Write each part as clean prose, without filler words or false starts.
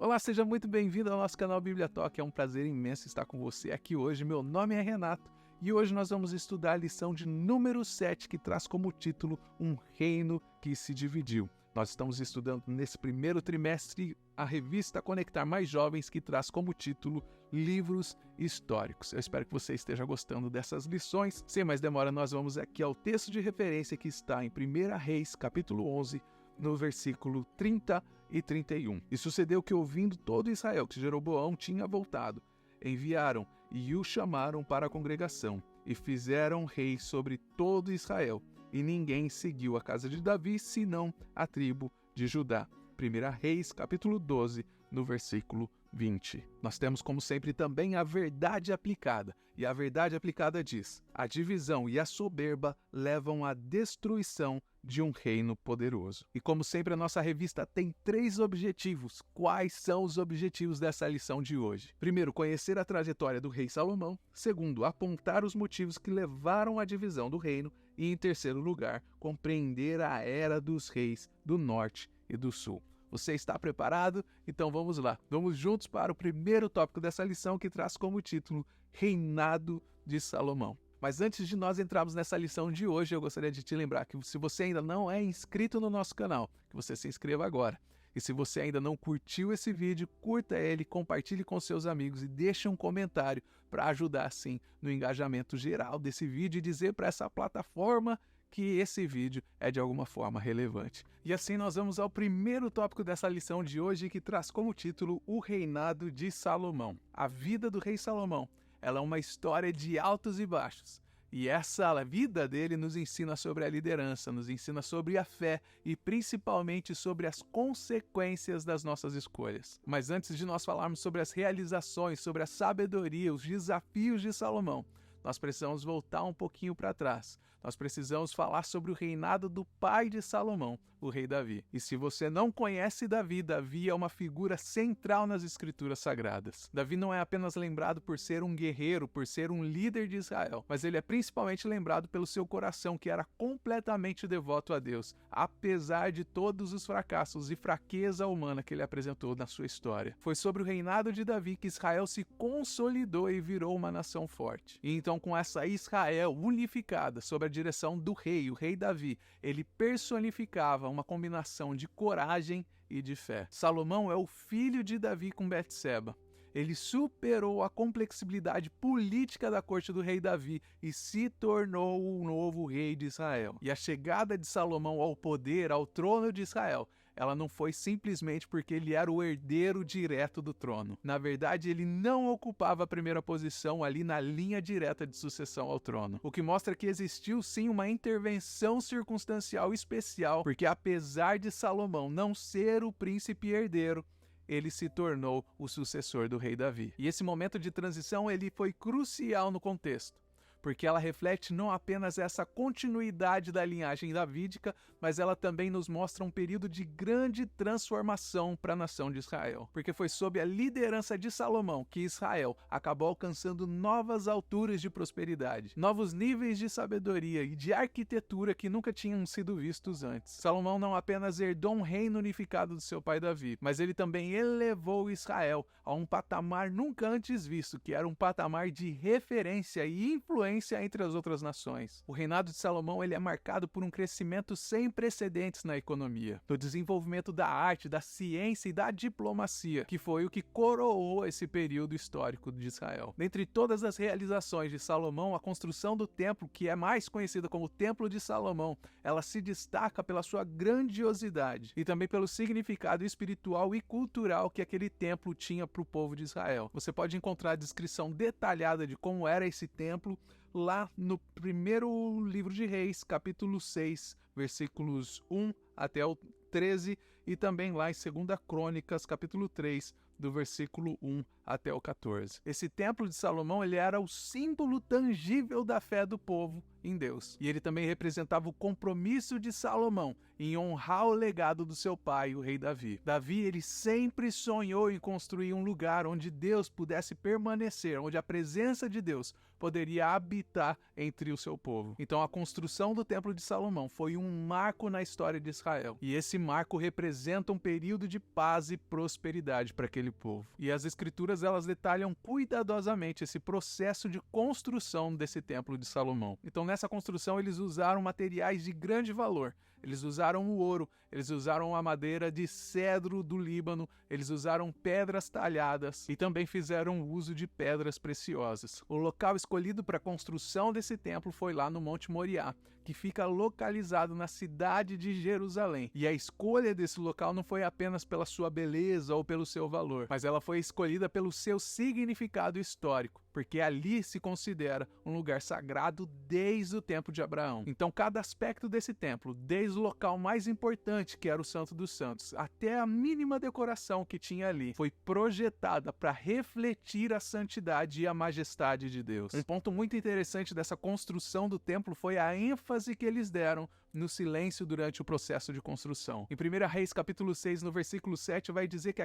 Olá, seja muito bem-vindo ao nosso canal Bíblia Talk. É um prazer imenso estar com você aqui hoje. Meu nome é Renato e hoje nós vamos estudar a lição de número 7, que traz como título Um Reino que se Dividiu. Nós estamos estudando nesse primeiro trimestre a revista Conectar Mais Jovens, que traz como título Livros Históricos. Eu espero que você esteja gostando dessas lições. Sem mais demora, nós vamos aqui ao texto de referência que está em 1 Reis, capítulo 11, no versículo 30 e 31. E sucedeu que, ouvindo todo Israel que Jeroboão tinha voltado, enviaram e o chamaram para a congregação, e fizeram rei sobre todo Israel. E ninguém seguiu a casa de Davi, senão a tribo de Judá. 1 Reis, capítulo 12, no versículo 20. Nós temos, como sempre, também a verdade aplicada. E a verdade aplicada diz: a divisão e a soberba levam à destruição de um reino poderoso. E como sempre, a nossa revista tem 3 objetivos. Quais são os objetivos dessa lição de hoje? Primeiro, conhecer a trajetória do rei Salomão. Segundo, apontar os motivos que levaram à divisão do reino. E em terceiro lugar, compreender a era dos reis do norte e do sul. Você está preparado? Então vamos lá. Vamos juntos para o primeiro tópico dessa lição, que traz como título Reinado de Salomão. Mas antes de nós entrarmos nessa lição de hoje, eu gostaria de te lembrar que se você ainda não é inscrito no nosso canal, que você se inscreva agora. E se você ainda não curtiu esse vídeo, curta ele, compartilhe com seus amigos e deixe um comentário para ajudar, assim, no engajamento geral desse vídeo e dizer para essa plataforma que esse vídeo é de alguma forma relevante. E assim nós vamos ao primeiro tópico dessa lição de hoje, que traz como título O Reinado de Salomão. A vida do rei Salomão, ela é uma história de altos e baixos. E essa vida dele nos ensina sobre a liderança, nos ensina sobre a fé e principalmente sobre as consequências das nossas escolhas. Mas antes de nós falarmos sobre as realizações, sobre a sabedoria, os desafios de Salomão, nós precisamos voltar um pouquinho para trás. Nós precisamos falar sobre o reinado do pai de Salomão, o rei Davi. E se você não conhece Davi, Davi é uma figura central nas escrituras sagradas. Davi não é apenas lembrado por ser um guerreiro, por ser um líder de Israel, mas ele é principalmente lembrado pelo seu coração, que era completamente devoto a Deus, apesar de todos os fracassos e fraqueza humana que ele apresentou na sua história. Foi sobre o reinado de Davi que Israel se consolidou e virou uma nação forte. E então, com essa Israel unificada sob a direção do rei, o rei Davi, ele personificava uma combinação de coragem e de fé. Salomão é o filho de Davi com Betseba. Ele superou a complexibilidade política da corte do rei Davi e se tornou o novo rei de Israel. E a chegada de Salomão ao poder, ao trono de Israel, ela não foi simplesmente porque ele era o herdeiro direto do trono. Na verdade, ele não ocupava a primeira posição ali na linha direta de sucessão ao trono. O que mostra que existiu sim uma intervenção circunstancial especial, porque apesar de Salomão não ser o príncipe herdeiro, ele se tornou o sucessor do rei Davi. E esse momento de transição ele foi crucial no contexto, porque ela reflete não apenas essa continuidade da linhagem davídica, mas ela também nos mostra um período de grande transformação para a nação de Israel. Porque foi sob a liderança de Salomão que Israel acabou alcançando novas alturas de prosperidade, novos níveis de sabedoria e de arquitetura que nunca tinham sido vistos antes. Salomão não apenas herdou um reino unificado do seu pai Davi, mas ele também elevou Israel a um patamar nunca antes visto, que era um patamar de referência e influência entre as outras nações. O reinado de Salomão ele é marcado por um crescimento sem precedentes na economia, no desenvolvimento da arte, da ciência e da diplomacia, que foi o que coroou esse período histórico de Israel. Dentre todas as realizações de Salomão, a construção do templo, que é mais conhecida como Templo de Salomão, ela se destaca pela sua grandiosidade e também pelo significado espiritual e cultural que aquele templo tinha para o povo de Israel. Você pode encontrar a descrição detalhada de como era esse templo lá no primeiro livro de Reis, capítulo 6, versículos 1 até o 13, e também lá em 2 Crônicas, capítulo 3, do versículo 1 até o 14. Esse templo de Salomão ele era o símbolo tangível da fé do povo em Deus. E ele também representava o compromisso de Salomão em honrar o legado do seu pai, o rei Davi. Davi, ele sempre sonhou em construir um lugar onde Deus pudesse permanecer, onde a presença de Deus poderia habitar entre o seu povo. Então a construção do Templo de Salomão foi um marco na história de Israel. E esse marco representa um período de paz e prosperidade para aquele povo. E as escrituras, elas detalham cuidadosamente esse processo de construção desse Templo de Salomão. Então nessa construção eles usaram materiais de grande valor. Eles usaram o ouro, eles usaram a madeira de cedro do Líbano, eles usaram pedras talhadas e também fizeram uso de pedras preciosas. O local escolhido para a construção desse templo foi lá no Monte Moriá, que fica localizado na cidade de Jerusalém. E a escolha desse local não foi apenas pela sua beleza ou pelo seu valor, mas ela foi escolhida pelo seu significado histórico, porque ali se considera um lugar sagrado desde o tempo de Abraão. Então cada aspecto desse templo, desde o local mais importante, que era o Santo dos Santos, até a mínima decoração que tinha ali, foi projetada para refletir a santidade e a majestade de Deus. Um ponto muito interessante dessa construção do templo foi a ênfase que eles deram no silêncio durante o processo de construção. Em 1 Reis capítulo 6, no versículo 7, vai dizer que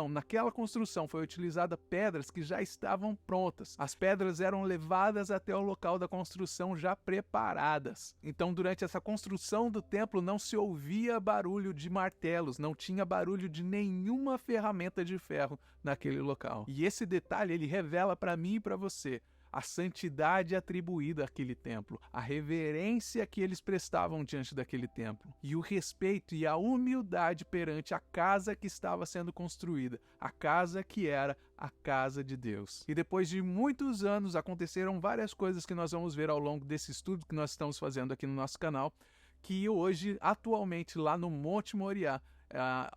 naquela construção foi utilizada pedras que já estavam prontas. As pedras eram levadas até o local da construção já preparadas. Então, durante essa construção do templo não se ouvia barulho de martelos, não tinha barulho de nenhuma ferramenta de ferro naquele local. E esse detalhe, ele revela para mim e para você a santidade atribuída àquele templo, a reverência que eles prestavam diante daquele templo, e o respeito e a humildade perante a casa que estava sendo construída, a casa que era a casa de Deus. E depois de muitos anos aconteceram várias coisas que nós vamos ver ao longo desse estudo que nós estamos fazendo aqui no nosso canal, que hoje, atualmente, lá no Monte Moriá,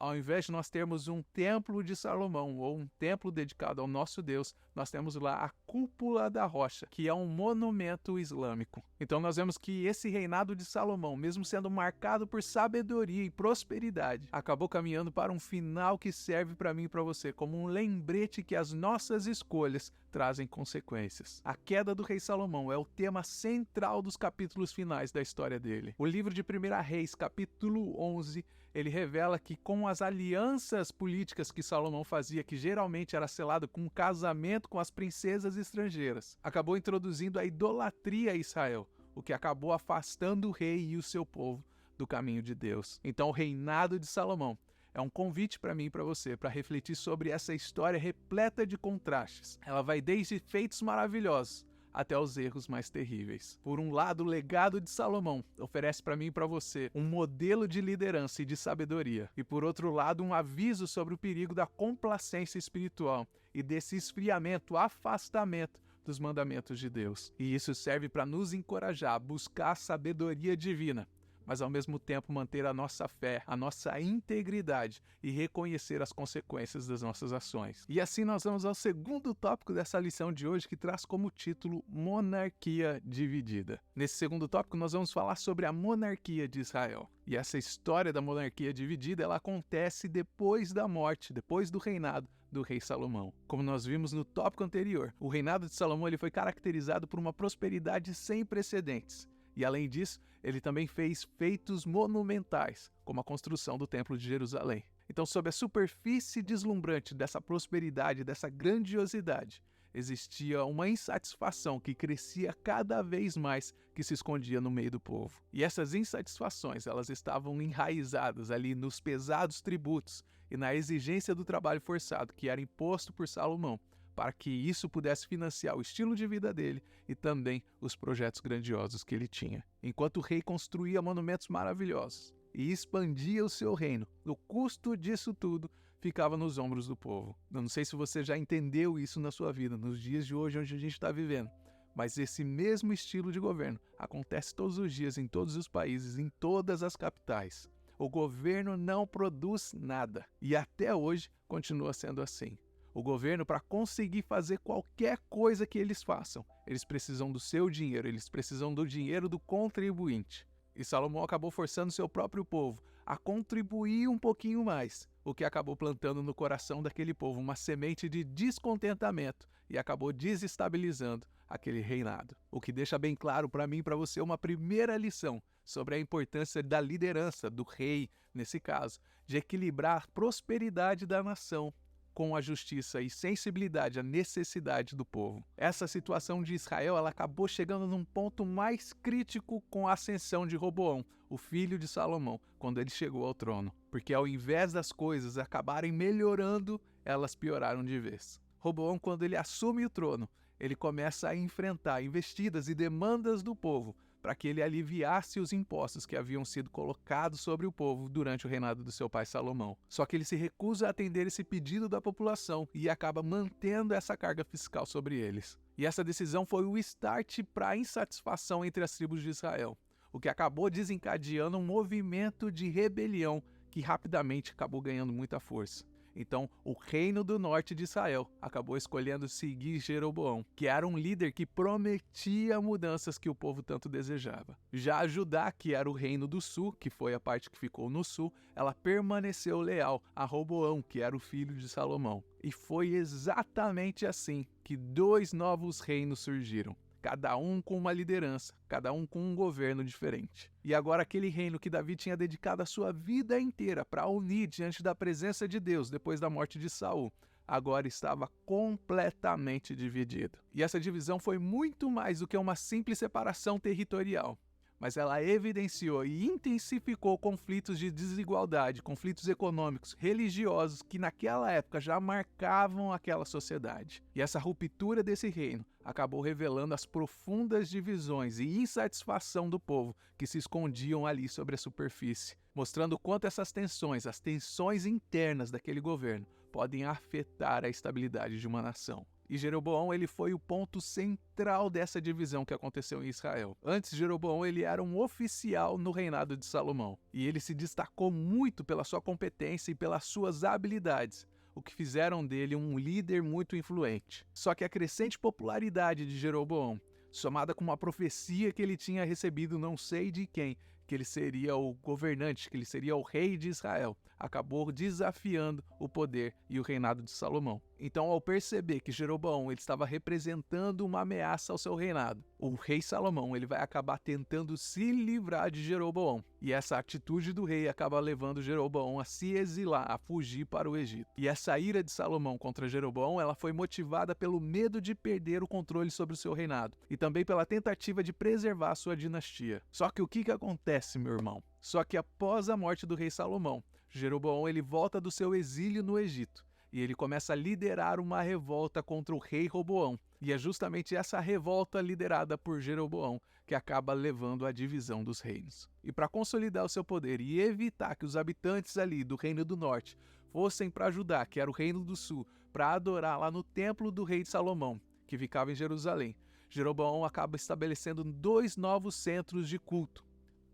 ao invés de nós termos um templo de Salomão ou um templo dedicado ao nosso Deus, nós temos lá a Cúpula da Rocha, que é um monumento islâmico. Então nós vemos que esse reinado de Salomão, mesmo sendo marcado por sabedoria e prosperidade, acabou caminhando para um final que serve para mim e para você como um lembrete que as nossas escolhas trazem consequências. A queda do rei Salomão é o tema central dos capítulos finais da história dele. O livro de 1 Reis, capítulo 11, ele revela que com as alianças políticas que Salomão fazia, que geralmente era selado com um casamento com as princesas estrangeiras, acabou introduzindo a idolatria a Israel, o que acabou afastando o rei e o seu povo do caminho de Deus. Então o reinado de Salomão é um convite para mim e para você, para refletir sobre essa história repleta de contrastes. Ela vai desde feitos maravilhosos até os erros mais terríveis. Por um lado, o legado de Salomão oferece para mim e para você um modelo de liderança e de sabedoria. E por outro lado, um aviso sobre o perigo da complacência espiritual e desse esfriamento, afastamento dos mandamentos de Deus. E isso serve para nos encorajar a buscar a sabedoria divina, mas ao mesmo tempo manter a nossa fé, a nossa integridade e reconhecer as consequências das nossas ações. E assim nós vamos ao segundo tópico dessa lição de hoje, que traz como título Monarquia Dividida. Nesse segundo tópico nós vamos falar sobre a monarquia de Israel. E essa história da monarquia dividida, ela acontece depois da morte, depois do reinado do rei Salomão. Como nós vimos no tópico anterior, o reinado de Salomão ele foi caracterizado por uma prosperidade sem precedentes. E além disso, ele também fez feitos monumentais, como a construção do Templo de Jerusalém. Então, sob a superfície deslumbrante dessa prosperidade, dessa grandiosidade, existia uma insatisfação que crescia cada vez mais, que se escondia no meio do povo. E essas insatisfações, elas estavam enraizadas ali nos pesados tributos e na exigência do trabalho forçado que era imposto por Salomão, para que isso pudesse financiar o estilo de vida dele e também os projetos grandiosos que ele tinha. Enquanto o rei construía monumentos maravilhosos e expandia o seu reino, o custo disso tudo ficava nos ombros do povo. Eu não sei se você já entendeu isso na sua vida, nos dias de hoje onde a gente está vivendo, mas esse mesmo estilo de governo acontece todos os dias em todos os países, em todas as capitais. O governo não produz nada e até hoje continua sendo assim. O governo, para conseguir fazer qualquer coisa que eles façam, eles precisam do seu dinheiro, eles precisam do dinheiro do contribuinte. E Salomão acabou forçando seu próprio povo a contribuir um pouquinho mais, o que acabou plantando no coração daquele povo uma semente de descontentamento e acabou desestabilizando aquele reinado. O que deixa bem claro para mim e para você uma primeira lição sobre a importância da liderança, do rei, nesse caso, de equilibrar a prosperidade da nação com a justiça e sensibilidade à necessidade do povo. Essa situação de Israel ela acabou chegando num ponto mais crítico com a ascensão de Roboão, o filho de Salomão, quando ele chegou ao trono. Porque ao invés das coisas acabarem melhorando, elas pioraram de vez. Roboão, quando ele assume o trono, ele começa a enfrentar investidas e demandas do povo para que ele aliviasse os impostos que haviam sido colocados sobre o povo durante o reinado do seu pai Salomão. Só que ele se recusa a atender esse pedido da população e acaba mantendo essa carga fiscal sobre eles. E essa decisão foi o start para a insatisfação entre as tribos de Israel, o que acabou desencadeando um movimento de rebelião que rapidamente acabou ganhando muita força. Então, o reino do norte de Israel acabou escolhendo seguir Jeroboão, que era um líder que prometia mudanças que o povo tanto desejava. Já Judá, que era o reino do sul, que foi a parte que ficou no sul, ela permaneceu leal a Roboão, que era o filho de Salomão. E foi exatamente assim que dois novos reinos surgiram. Cada um com uma liderança, cada um com um governo diferente. E agora aquele reino que Davi tinha dedicado a sua vida inteira para unir diante da presença de Deus depois da morte de Saul, agora estava completamente dividido. E essa divisão foi muito mais do que uma simples separação territorial, mas ela evidenciou e intensificou conflitos de desigualdade, conflitos econômicos, religiosos que naquela época já marcavam aquela sociedade. E essa ruptura desse reino acabou revelando as profundas divisões e insatisfação do povo que se escondiam ali sobre a superfície, mostrando quanto essas tensões, as tensões internas daquele governo, podem afetar a estabilidade de uma nação. E Jeroboão ele foi o ponto central dessa divisão que aconteceu em Israel. Antes, Jeroboão ele era um oficial no reinado de Salomão. E ele se destacou muito pela sua competência e pelas suas habilidades, o que fizeram dele um líder muito influente. Só que a crescente popularidade de Jeroboão, somada com uma profecia que ele tinha recebido não sei de quem, que ele seria o governante, que ele seria o rei de Israel, acabou desafiando o poder e o reinado de Salomão. Então, ao perceber que Jeroboão ele estava representando uma ameaça ao seu reinado, o rei Salomão ele vai acabar tentando se livrar de Jeroboão. E essa atitude do rei acaba levando Jeroboão a se exilar, a fugir para o Egito. E essa ira de Salomão contra Jeroboão ela foi motivada pelo medo de perder o controle sobre o seu reinado e também pela tentativa de preservar a sua dinastia. Só que o que acontece, meu irmão? Só que após a morte do rei Salomão, Jeroboão ele volta do seu exílio no Egito e ele começa a liderar uma revolta contra o rei Roboão. E é justamente essa revolta liderada por Jeroboão que acaba levando à divisão dos reinos. E para consolidar o seu poder e evitar que os habitantes ali do reino do norte fossem para Judá, que era o reino do sul, para adorar lá no templo do rei de Salomão, que ficava em Jerusalém, Jeroboão acaba estabelecendo dois novos centros de culto.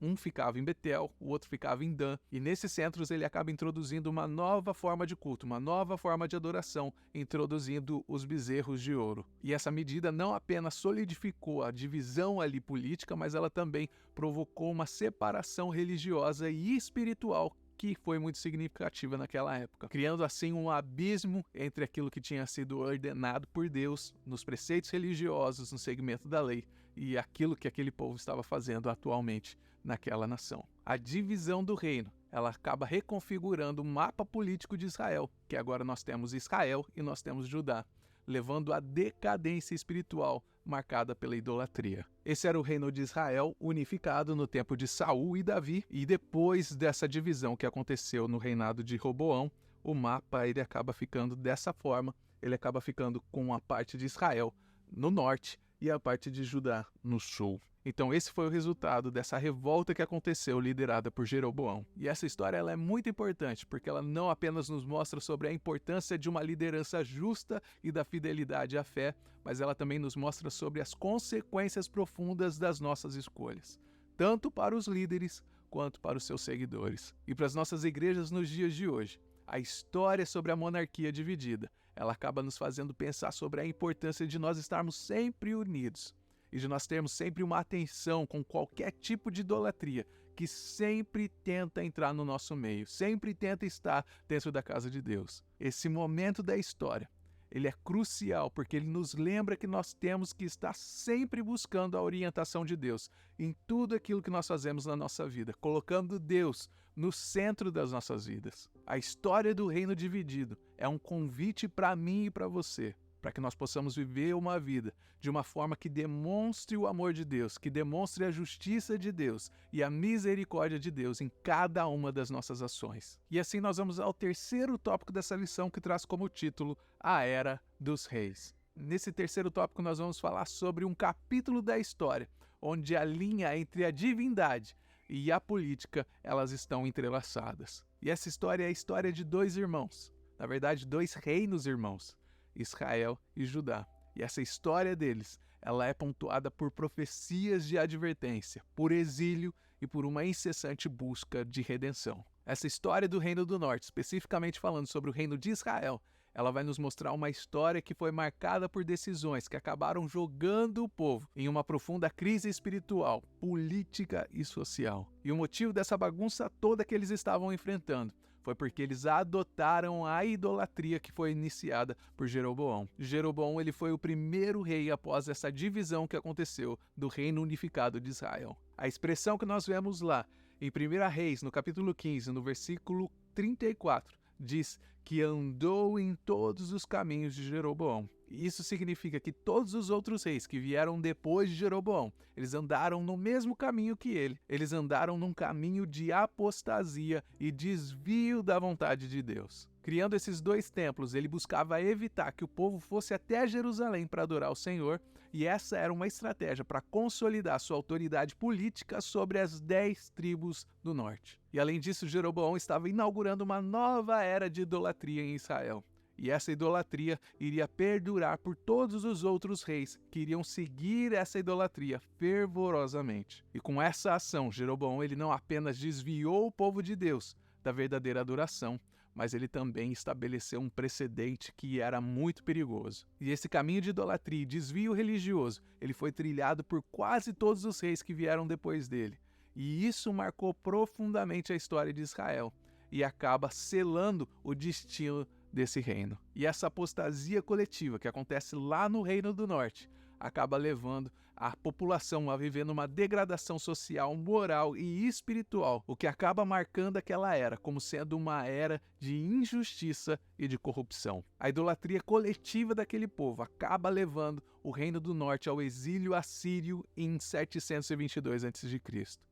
Um ficava em Betel, o outro ficava em Dan, e nesses centros ele acaba introduzindo uma nova forma de culto, uma nova forma de adoração, introduzindo os bezerros de ouro. E essa medida não apenas solidificou a divisão ali política, mas ela também provocou uma separação religiosa e espiritual que foi muito significativa naquela época, criando assim um abismo entre aquilo que tinha sido ordenado por Deus nos preceitos religiosos, no segmento da lei, e aquilo que aquele povo estava fazendo atualmente naquela nação. A divisão do reino, ela acaba reconfigurando o mapa político de Israel, que agora nós temos Israel e nós temos Judá, levando à decadência espiritual marcada pela idolatria. Esse era o reino de Israel unificado no tempo de Saul e Davi, e depois dessa divisão que aconteceu no reinado de Roboão, o mapa ele acaba ficando dessa forma, ele acaba ficando com a parte de Israel no norte e a parte de Judá no sul. Então esse foi o resultado dessa revolta que aconteceu liderada por Jeroboão. E essa história ela é muito importante porque ela não apenas nos mostra sobre a importância de uma liderança justa e da fidelidade à fé, mas ela também nos mostra sobre as consequências profundas das nossas escolhas, tanto para os líderes quanto para os seus seguidores. E para as nossas igrejas nos dias de hoje, a história sobre a monarquia dividida, ela acaba nos fazendo pensar sobre a importância de nós estarmos sempre unidos e de nós termos sempre uma atenção com qualquer tipo de idolatria que sempre tenta entrar no nosso meio, sempre tenta estar dentro da casa de Deus. Esse momento da história, ele é crucial porque ele nos lembra que nós temos que estar sempre buscando a orientação de Deus em tudo aquilo que nós fazemos na nossa vida, colocando Deus no centro das nossas vidas. A história do reino dividido é um convite para mim e para você, para que nós possamos viver uma vida de uma forma que demonstre o amor de Deus, que demonstre a justiça de Deus e a misericórdia de Deus em cada uma das nossas ações. E assim nós vamos ao terceiro tópico dessa lição, que traz como título a Era dos Reis. Nesse terceiro tópico nós vamos falar sobre um capítulo da história, onde a linha entre a divindade e a política, elas estão entrelaçadas. E essa história é a história de dois irmãos, na verdade dois reinos irmãos, Israel e Judá. E essa história deles, ela é pontuada por profecias de advertência, por exílio e por uma incessante busca de redenção. Essa história do Reino do Norte, especificamente falando sobre o Reino de Israel, ela vai nos mostrar uma história que foi marcada por decisões que acabaram jogando o povo em uma profunda crise espiritual, política e social. E o motivo dessa bagunça toda que eles estavam enfrentando foi porque eles adotaram a idolatria que foi iniciada por Jeroboão. Jeroboão, ele foi o primeiro rei após essa divisão que aconteceu do reino unificado de Israel. A expressão que nós vemos lá em 1 Reis, no capítulo 15, no versículo 34, diz que andou em todos os caminhos de Jeroboão. Isso significa que todos os outros reis que vieram depois de Jeroboão, eles andaram no mesmo caminho que ele. Eles andaram num caminho de apostasia e desvio da vontade de Deus. Criando esses dois templos, ele buscava evitar que o povo fosse até Jerusalém para adorar o Senhor, e essa era uma estratégia para consolidar sua autoridade política sobre as 10 tribos do norte. E além disso, Jeroboão estava inaugurando uma nova era de idolatria em Israel. E essa idolatria iria perdurar por todos os outros reis que iriam seguir essa idolatria fervorosamente. E com essa ação, Jeroboão ele não apenas desviou o povo de Deus da verdadeira adoração, mas ele também estabeleceu um precedente que era muito perigoso. E esse caminho de idolatria e desvio religioso, ele foi trilhado por quase todos os reis que vieram depois dele. E isso marcou profundamente a história de Israel e acaba selando o destino desse reino. E essa apostasia coletiva que acontece lá no Reino do Norte acaba levando a população a viver numa degradação social, moral e espiritual, o que acaba marcando aquela era como sendo uma era de injustiça e de corrupção. A idolatria coletiva daquele povo acaba levando o Reino do Norte ao exílio assírio em 722 a.C.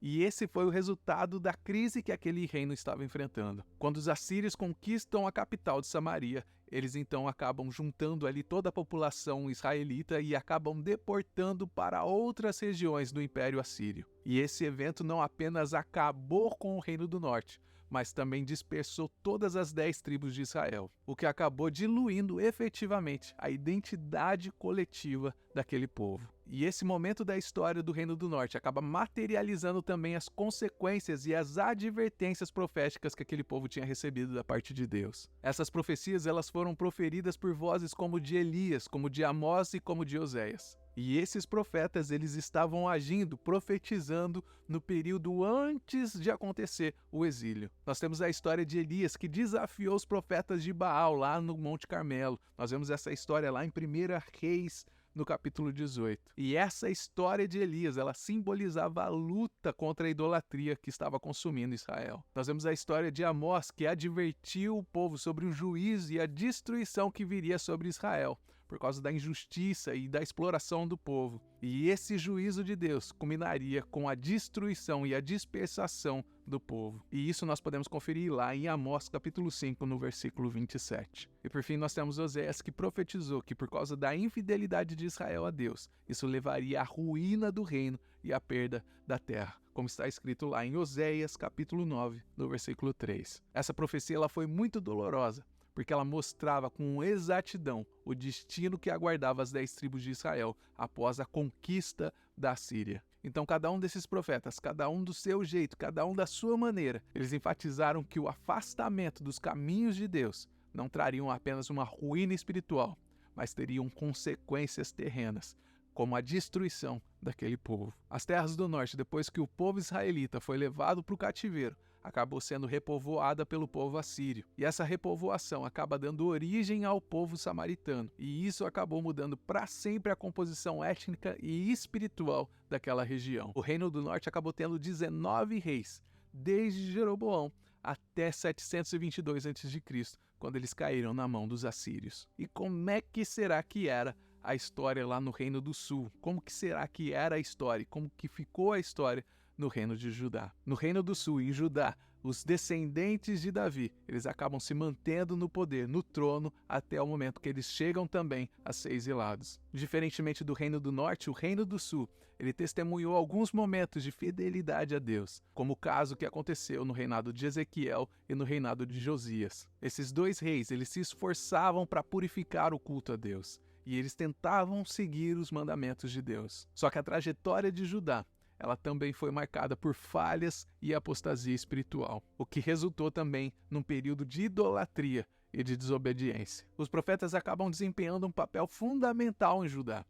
E esse foi o resultado da crise que aquele reino estava enfrentando. Quando os assírios conquistam a capital de Samaria, eles então acabam juntando ali toda a população israelita e acabam deportando para outras regiões do Império Assírio. E esse evento não apenas acabou com o Reino do Norte, mas também dispersou todas as 10 tribos de Israel, o que acabou diluindo efetivamente a identidade coletiva daquele povo. E esse momento da história do Reino do Norte acaba materializando também as consequências e as advertências proféticas que aquele povo tinha recebido da parte de Deus. Essas profecias elas foram proferidas por vozes como de Elias, como de Amós e como de Oséias. E esses profetas, eles estavam agindo, profetizando no período antes de acontecer o exílio. Nós temos a história de Elias, que desafiou os profetas de Baal lá no Monte Carmelo. Nós vemos essa história lá em 1 Reis, no capítulo 18. E essa história de Elias, ela simbolizava a luta contra a idolatria que estava consumindo Israel. Nós vemos a história de Amós, que advertiu o povo sobre o juízo e a destruição que viria sobre Israel, por causa da injustiça e da exploração do povo. E esse juízo de Deus culminaria com a destruição e a dispersação do povo. E isso nós podemos conferir lá em Amós capítulo 5, no versículo 27. E por fim nós temos Oséias, que profetizou que por causa da infidelidade de Israel a Deus, isso levaria à ruína do reino e à perda da terra, como está escrito lá em Oséias capítulo 9, no versículo 3. Essa profecia ela foi muito dolorosa, porque ela mostrava com exatidão o destino que aguardava as 10 tribos de Israel após a conquista da Síria. Então cada um desses profetas, cada um do seu jeito, cada um da sua maneira, eles enfatizaram que o afastamento dos caminhos de Deus não trariam apenas uma ruína espiritual, mas teriam consequências terrenas, como a destruição daquele povo. As terras do norte, depois que o povo israelita foi levado para o cativeiro, acabou sendo repovoada pelo povo assírio. E essa repovoação acaba dando origem ao povo samaritano. E isso acabou mudando para sempre a composição étnica e espiritual daquela região. O Reino do Norte acabou tendo 19 reis, desde Jeroboão até 722 a.C., quando eles caíram na mão dos assírios. E como é que será que era a história lá no Reino do Sul? Como que será que era a história? Como que ficou a história no Reino de Judá? No Reino do Sul, em Judá, os descendentes de Davi, eles acabam se mantendo no poder, no trono, até o momento que eles chegam também a ser exilados. Diferentemente do Reino do Norte, o Reino do Sul, ele testemunhou alguns momentos de fidelidade a Deus, como o caso que aconteceu no reinado de Ezequiel e no reinado de Josias. Esses dois reis, eles se esforçavam para purificar o culto a Deus, e eles tentavam seguir os mandamentos de Deus. Só que a trajetória de Judá, ela também foi marcada por falhas e apostasia espiritual, o que resultou também num período de idolatria e de desobediência. Os profetas acabam desempenhando um papel fundamental em Judá.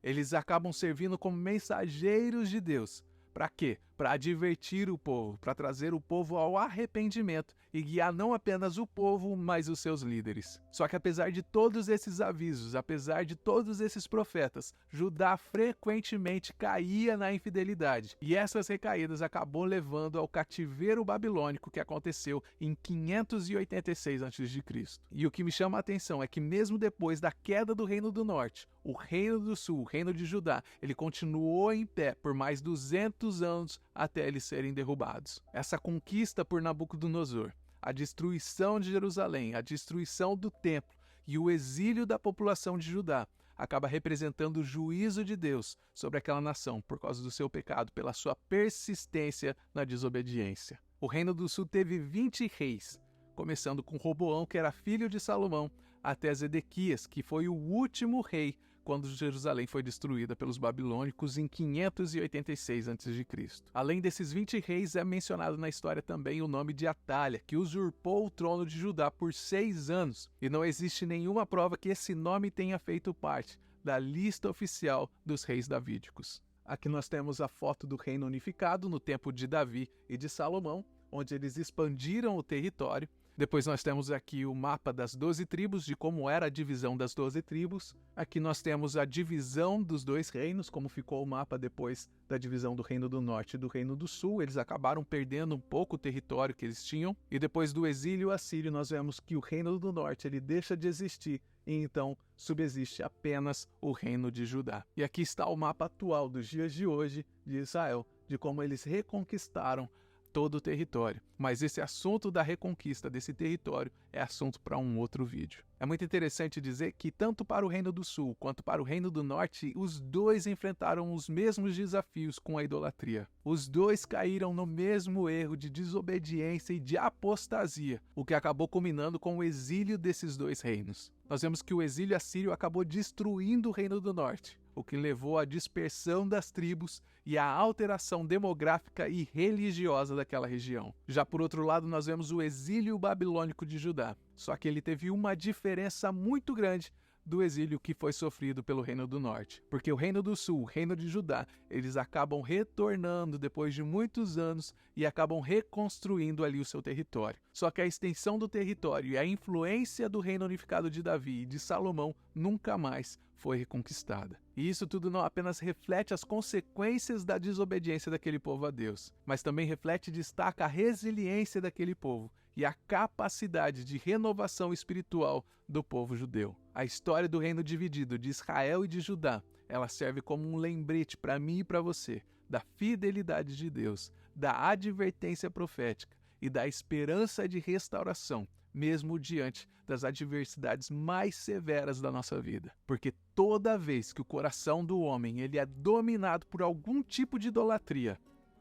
Eles acabam servindo como mensageiros de Deus. Para quê? Para advertir o povo, para trazer o povo ao arrependimento e guiar não apenas o povo, mas os seus líderes. Só que apesar de todos esses avisos, apesar de todos esses profetas, Judá frequentemente caía na infidelidade. E essas recaídas acabou levando ao cativeiro babilônico que aconteceu em 586 a.C. E o que me chama a atenção é que mesmo depois da queda do Reino do Norte, o Reino do Sul, o Reino de Judá, ele continuou em pé por mais 200 anos até eles serem derrubados. Essa conquista por Nabucodonosor, a destruição de Jerusalém, a destruição do templo e o exílio da população de Judá acaba representando o juízo de Deus sobre aquela nação por causa do seu pecado, pela sua persistência na desobediência. O Reino do Sul teve 20 reis, começando com Roboão, que era filho de Salomão, até Zedequias, que foi o último rei quando Jerusalém foi destruída pelos babilônicos em 586 a.C. Além desses 20 reis, é mencionado na história também o nome de Atália, que usurpou o trono de Judá por 6 anos, e não existe nenhuma prova que esse nome tenha feito parte da lista oficial dos reis davídicos. Aqui nós temos a foto do reino unificado no tempo de Davi e de Salomão, onde eles expandiram o território. Depois nós temos aqui o mapa das 12 tribos, de como era a divisão das 12 tribos. Aqui nós temos a divisão dos dois reinos, como ficou o mapa depois da divisão do Reino do Norte e do Reino do Sul. Eles acabaram perdendo um pouco o território que eles tinham. E depois do exílio assírio, nós vemos que o Reino do Norte ele deixa de existir e então subsiste apenas o Reino de Judá. E aqui está o mapa atual dos dias de hoje de Israel, de como eles reconquistaram todo o território. Mas esse assunto da reconquista desse território é assunto para um outro vídeo. É muito interessante dizer que tanto para o Reino do Sul quanto para o Reino do Norte, os dois enfrentaram os mesmos desafios com a idolatria. Os dois caíram no mesmo erro de desobediência e de apostasia, o que acabou culminando com o exílio desses dois reinos. Nós vemos que o exílio assírio acabou destruindo o Reino do Norte, o que levou à dispersão das tribos e à alteração demográfica e religiosa daquela região. Já por outro lado, nós vemos o exílio babilônico de Judá, só que ele teve uma diferença muito grande do exílio que foi sofrido pelo Reino do Norte. Porque o Reino do Sul, o Reino de Judá, eles acabam retornando depois de muitos anos e acabam reconstruindo ali o seu território. Só que a extensão do território e a influência do Reino unificado de Davi e de Salomão nunca mais foi reconquistada. E isso tudo não apenas reflete as consequências da desobediência daquele povo a Deus, mas também reflete e destaca a resiliência daquele povo e a capacidade de renovação espiritual do povo judeu. A história do reino dividido de Israel e de Judá, ela serve como um lembrete para mim e para você da fidelidade de Deus, da advertência profética e da esperança de restauração, mesmo diante das adversidades mais severas da nossa vida. Porque toda vez que o coração do homem ele é dominado por algum tipo de idolatria,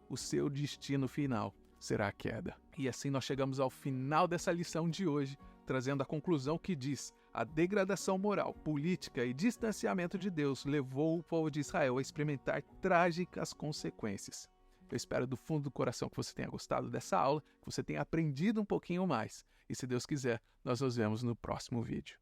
o seu destino final será a queda. E assim nós chegamos ao final dessa lição de hoje, trazendo a conclusão que diz: a degradação moral, política e distanciamento de Deus levou o povo de Israel a experimentar trágicas consequências. Eu espero do fundo do coração que você tenha gostado dessa aula, que você tenha aprendido um pouquinho mais. E se Deus quiser, nós nos vemos no próximo vídeo.